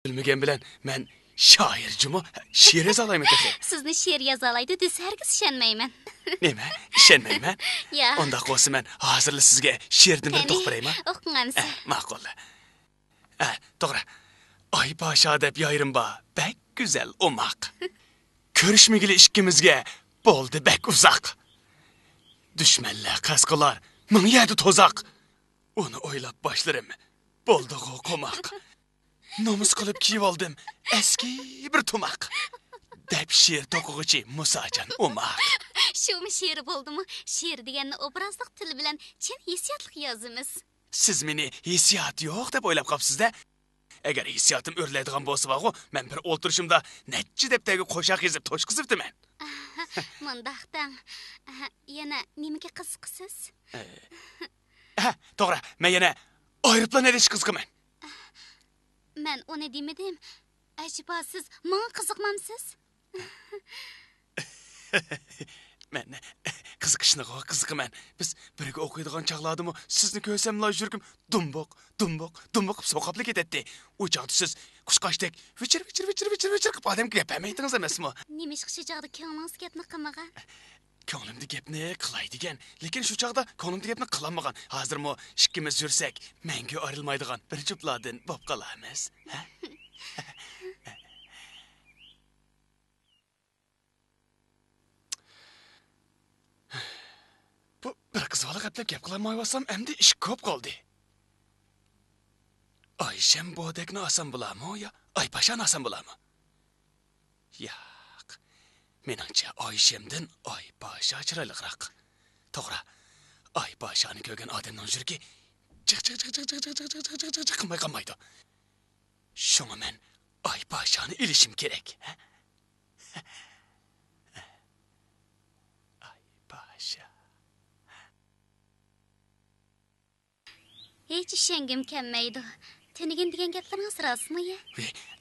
Bilmegen bilen men şaircimi şiir yazalayım dedi. Sizni şiir yazalaydı dese herkes işenmeymen. Neme? İşenmeymen? Ya. Onda qo'ysa men hozirli sizga şiirdan bir to'qtirayman. O'qingamiz. Ma'qul. To'g'ri. Ay paşa deb yayrim ba. Bek güzel umaq. Ko'rishmagili ikkimizga bo'ldi bek uzoq. Düşmanlar, qasqalar, ming yerdi to'zoq. Uni o'ylab boshlarim. Bo'ldi qo'maq. Nomus qilib kiyib oldim eski bir tumaq. Deb şiir to'qig'ichi Musajon umaq. Şumi şiir bo'ldimi? Şiir deganni obrazliq til bilan chin hissiyotliq yozimiz. Siz meni hissiyat yo'q deb o'ylab qopsiz-da. Agar hissiyotim o'rlaydigan bo'lsa vaqo, men bir o'ltirishimda nechi debdagi qo'shoq yezib to'shqizibdiman. Mundaqdan yana nimaga qiziqsiz? To'g'ri, men yana aeroplan edish qiziqaman. Men uni demadim. Acaba siz menga qiziqmamsiz? Men qiziqishniga qiziqaman. Biz birga o'qiydigan chaqladimi, sizni ko'rsamla yurgim dumboq qilib so'qaplab ketadi. U chaqda siz qushqashdek vichir qilib odamga gapirmaydingiz emasmi? Nima ish chaqda ko'nglingiz gapni qilmagan? Ko'nglimda gapni qilay degan, lekin shu chaqda ko'nglimda gapni qilamagan. Hozirmi ikkimiz yursak, menga ayrilmaydigan bir jupladan bo'lib qolamiz, ha? Bu bir qizg'aliq gap qilolmayapsam, endi ish ko'p qoldi. Ayshem bodekni olsam bo'ladimi yo Aypashani olsam bo'ladimi? Yo'q. Meningcha Ayshemdan Aypasha chiroyliroq. To'g'ri. Aypashani ko'rgan odamning yuragi chiq qilmaydi. Shunga men Aypashani ilishim kerak. Aypasha. Hech ishongim kelmaydi. Tenigen degan gaplaringiz rostmi?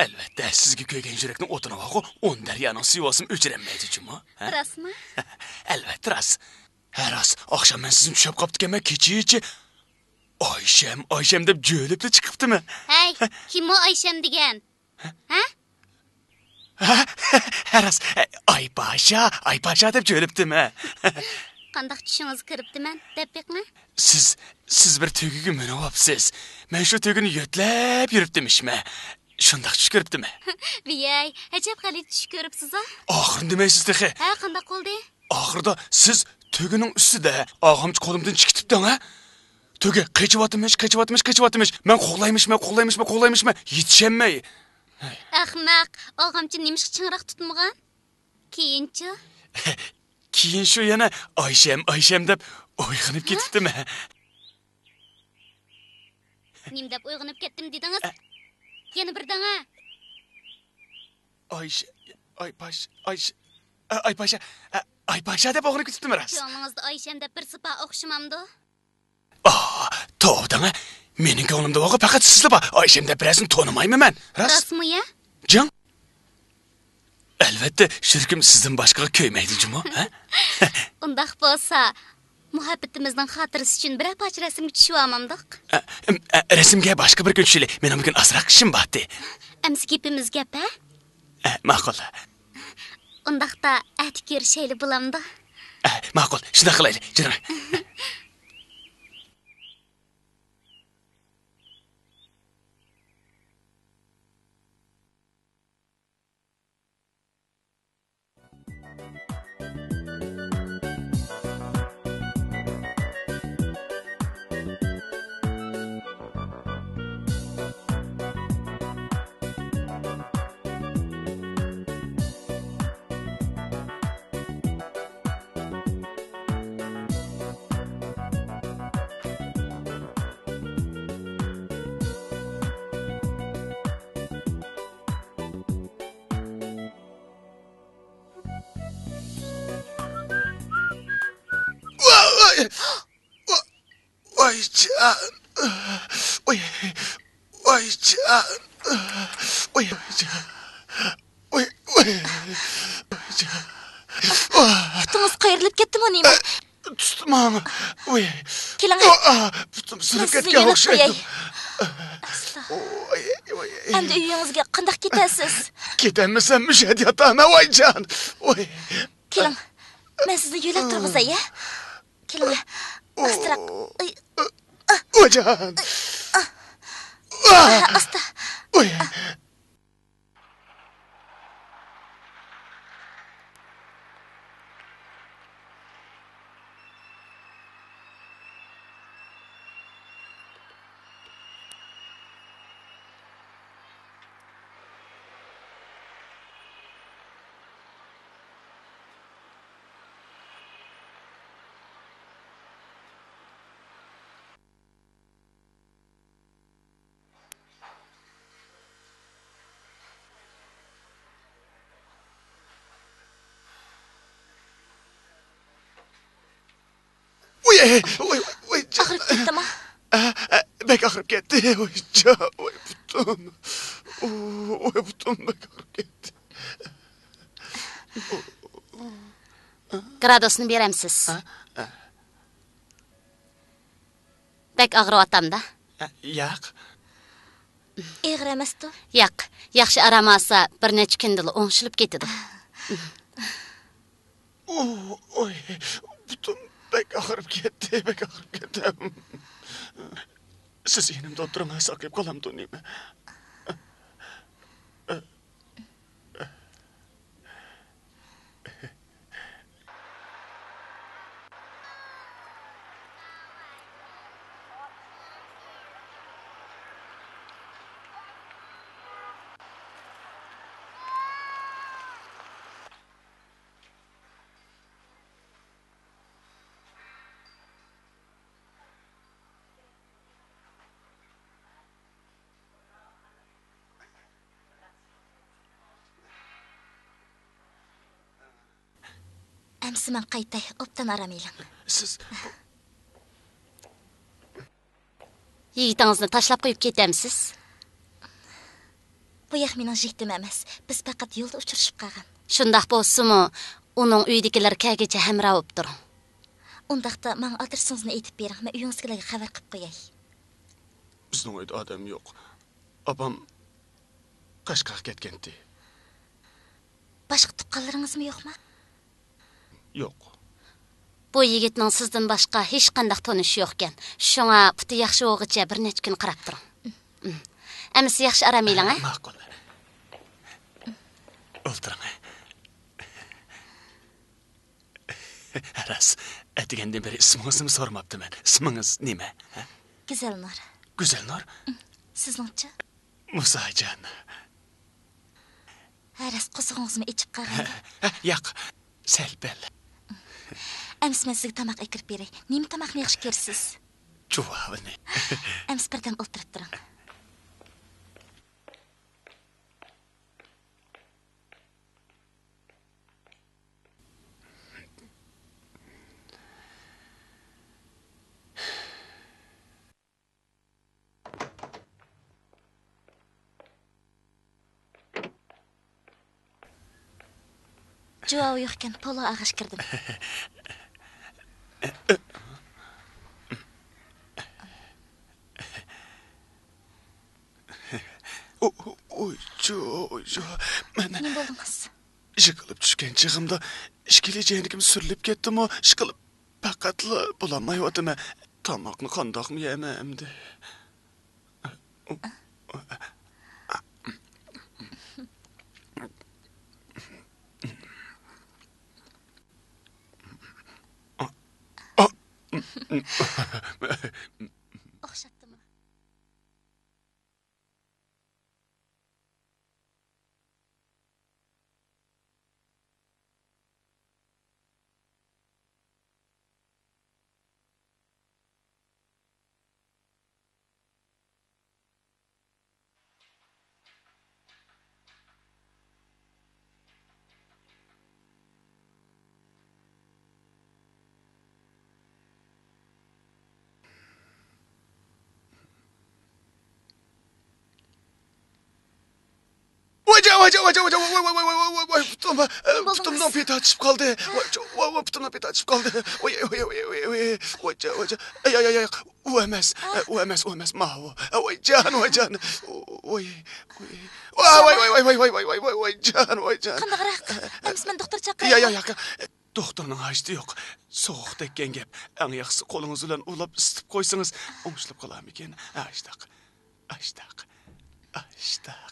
Albatta, sizga ko'ygan yurakni o'tini vaqo 10 daryoning suvosim o'chiranmaydi-chimi? Rostmi? Albatta, rost. Rost, oqshom men sizni tushib qopdikanman, kecha Ayshem deb jo'libli chiqibdimi? Hey, kim o Ayshem degan? Ha? Rost, Aypasha deb jo'libdimi? Qandaq tushingiz kiribdiman, deb beqmi? Siz bir tugiga minibsiz. Men shu tugini yo'tlab yuribdimishmi? Shundaq tush ko'ribdimi? Viyay, ajab g'alit tush ko'ribsiz-a? Oxir demaysiz-da. Ha, qandaq qoldi? Oxirda siz tugining ustida og'amchi qo'limdan chiqibdi-da. Tugi qichiyotmish. Men qo'g'laymishman, yetishamay. Ahmaq, og'amchi nimish chinroq tutmagan? Keyinchi? Keyin shu yana Ayshem deb uyg'onib ketibdimi? Nim deb uyg'onib ketdim dedingiz? Yana bir dana. Aypasha deb uyg'onib ketibdimi ras? Ko'nglingizda Ayshem deb bir sipa o'xshamamdi. To'g'dimi? Mening ko'nglimda vaqo faqat sizlar bor. Ayshem deb birazini tonimayman men. Rostmi ya? Jon. Albatta, shirkim sizdan boshqa ko'ymaydi-jimi, ha? Undaq bo'lsa, muhabbatimizning xotirasi uchun bir parcha rasmga tushib olmamdiq. Rasmga boshqa bir kun tushaylik. Men bugun asroq ishim bordi. Amsi gapimiz gap-a? Ma'qul. Undaqda atik ko'rishayli bo'lamdi. Ma'qul. Shunday qilaylik, jiran. Putungiz qayrilib ketdimi nima? Tutmam. Keling. Putum sinib ketgan o'xshaydi. Asla. Oy, oy. Endi uyingizga qanday ketasiz? Ketemmisenmiş hadi yatağına vay can. Oy. Keling. Men sizni yo'lab turg'izay, ya. Keling. Astroq. Oy can. Asta. Oy. Oy, oy, oy can. Og'rib ketdimi? Bek ağrıp gitti. Oy can. Oy butum. Oy butum bek ağrıp gitti. Gradusni beramsiz. Bek og'riyapti-da. Yak. Ig'ir emas-ku. Yo'q, yaxshi aramasa bir necha kundala o'ngshilib ketadi. Oy, butum bek ağrıp gitti. Bek ağrıp gitti. Siz yanımda oturun. Saklayıp kalam döneyim. Amsi men qaytay, obdan aramayling. Siz Yigitingizni tashlab qo'yib ketamsiz? Bu yoq mening jihdim emas. Biz faqat yo'lda uchrashib qolgan. Shundoq bo'lsa-mu, uning uyidagilar kagacha hamra bo'lib turing. Undaqda men adresingizni aytib bering, men uyingizga xabar qilib qo'yay. bizning uyda odam yo'q. Opam Qashqarga ketgandi. Boshqa tuqqanlaringizmi yo'qmi? Yo'q. Bu yigitning sizdan boshqa hech qanday tanishi yo'q ekan. Shunga puti yaxshi o'g'icha bir necha kun qarab turing. Amsi yaxshi aramayling, ha? Ma'qul. O'ltiring. Aras, aytgandan beri ismingizni so'ramabdiman. Ismingiz nima? Go'zalnur. Go'zalnur? Sizningchi? Musajon. Aras qozig'ingizmi ichib qolgan? Yo'q, salbal. Amsi men sizga tomoq ekirib beray. Nima tomoqni yaxshi ko'rsiz? Juvovni. Amsi birdan o'tirib turing. Javob yo'q ekan, polo ag'ish kirdim. Oy, men Nima bo'ldingiz? Işıkılıp düşken çığımda işkileceğinikim sürülüp kettim o işkılıp pakatla bulamayvadım. Tamakını kandak mı yememdi? O'xshatdimi? Vay putumdan peti açıp kaldı. Vay putumdan peti açıp kaldı. Ay. O emez maho. Vay can. Vay. Can. Qandaqraq? Əmis mən doktor çaqıram. Ya. Doktorun haçtı yok. Soğuk tekken gep. En yaxşı kolunuz bilen ulap ısıtıp koysanız oңuşlap kalam eken. Açtak.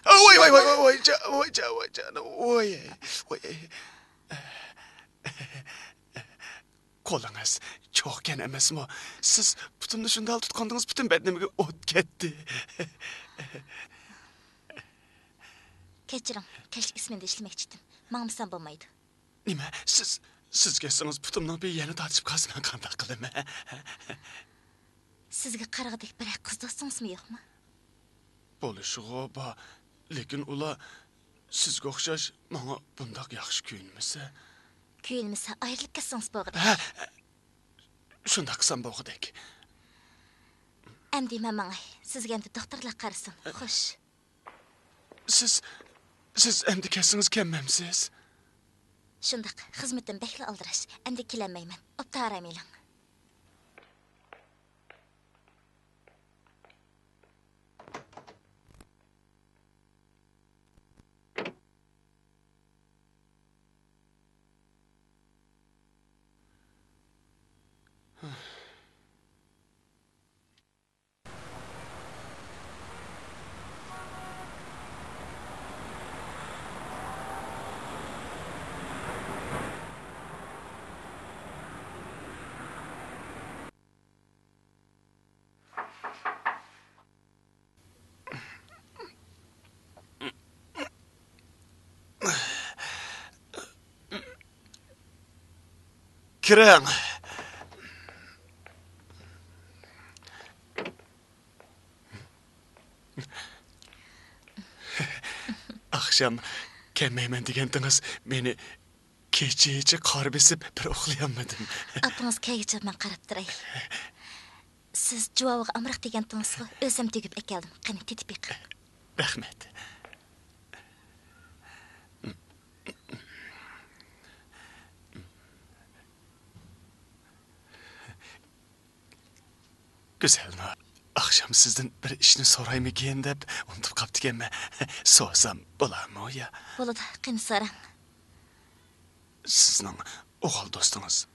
Vay can. Kolunuz çokken emes mi? Siz putumda şundal tutkandınız bütün bednimge ot ketdi. Keçiring. Keşlik ismini işlemek idim. Mağmısan bolmaydı. Nime? Siz kessiniz putumdan bir yeni tartışıp kalsın ben kandak kılım. Sizga qarag'idek bir qiz do'stingizmi yo'qmi? Bo'lishig'i bor, lekin ular sizga o'xshash menga bundoq yaxshi kuyinmasa. Kuyilmasa ayrilib ketsangiz bo'g'idi. Shunday qilsam bo'g'idek. Endi menga sizga endi doktorlar qarasin. Xo'sh. Siz endi kesiniz kelmamsiz. Shundaq, xizmatim bekli aldirash. Endi kelanmayman. Obda aramaylan. Kiring. Akşam kelmayman degandingiz, meni kecha qor besib bir uxlayolmadim. Apingiz kaygacha men qarab turay. Siz javobiga amriq degandingiz-ku, o'zim tugib ekeldim. Qani tetib yiq. Rahmat. Güzel Nur. Akşam sizden bir işini soraymikin deb unutup kaptıkenme. Sorsam bo'larmi o ya? Bo'ladi, qani so'rang. Sizning o'g'il do'stingiz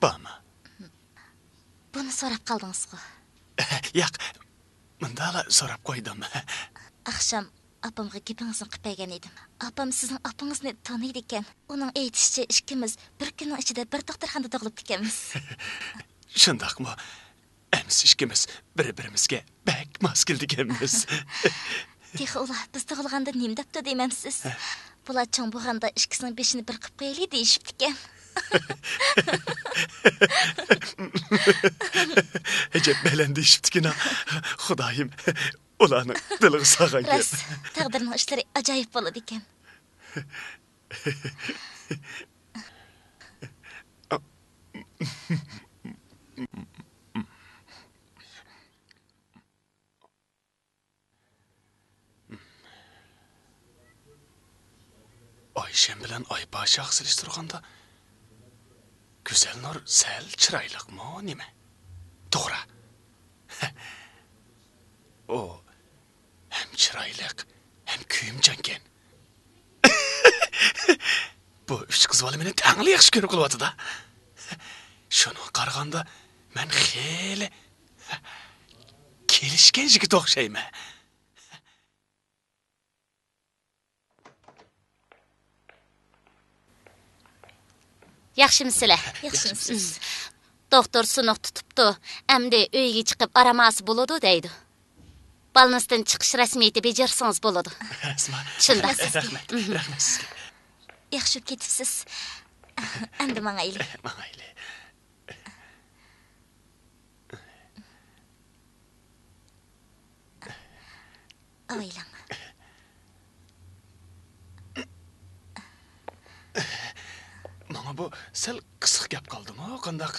bormi? Buni so'rab qoldingiz-ku. Yo'q, mundala so'rab qo'ydim. Akşam apamga gapingizni qilib bergan edim. Apam sizning apingizni taniydi ekan. Uning aytishicha ikkimiz bir kunning ichida bir doktorxonada tug'ilib ekanmiz. Shundaqmi? Ems ikkimiz bir-birimizga bak mos keldik-emiz. Texi ular biz tug'ilganda nim debdi deymamsiz. Bular cho'ng bo'lganda ikkisining beshini bir qilib qo'yaylik deyishibdi ekan. Ecep belen deyishibdi-ki, Xudoyim, ularni diliga sog'an gap. Ras, taqdirning ishlari ajoyib bo'ladi ekan. Ayşem bilen Aybaşı axsilishtirganda Güzel Nur sel chiroyliqmi o nima? To'g'ri. O hem chiroyliq, hem kuyimchankan. Bu üç qiz bola meni tangli yaxshi ko'rib qolyapti-da. Shuni qaraganda men xeyli kelishgan yigit o'xshayman. Yaxshimisilar? Yaxshimisiz. Doktor sunuq tutibdi. Endi uyga chiqib araması bo'ladi deydi. Balnisdan chiqish rasmiyati bejarsangiz bo'ladi. Shunday. Rahmat sizga. Yaxshi ketibsiz. Endi mangayli. Mangayli. Oylang. Mana bu sel qisiq gap qoldimi? Qandaq?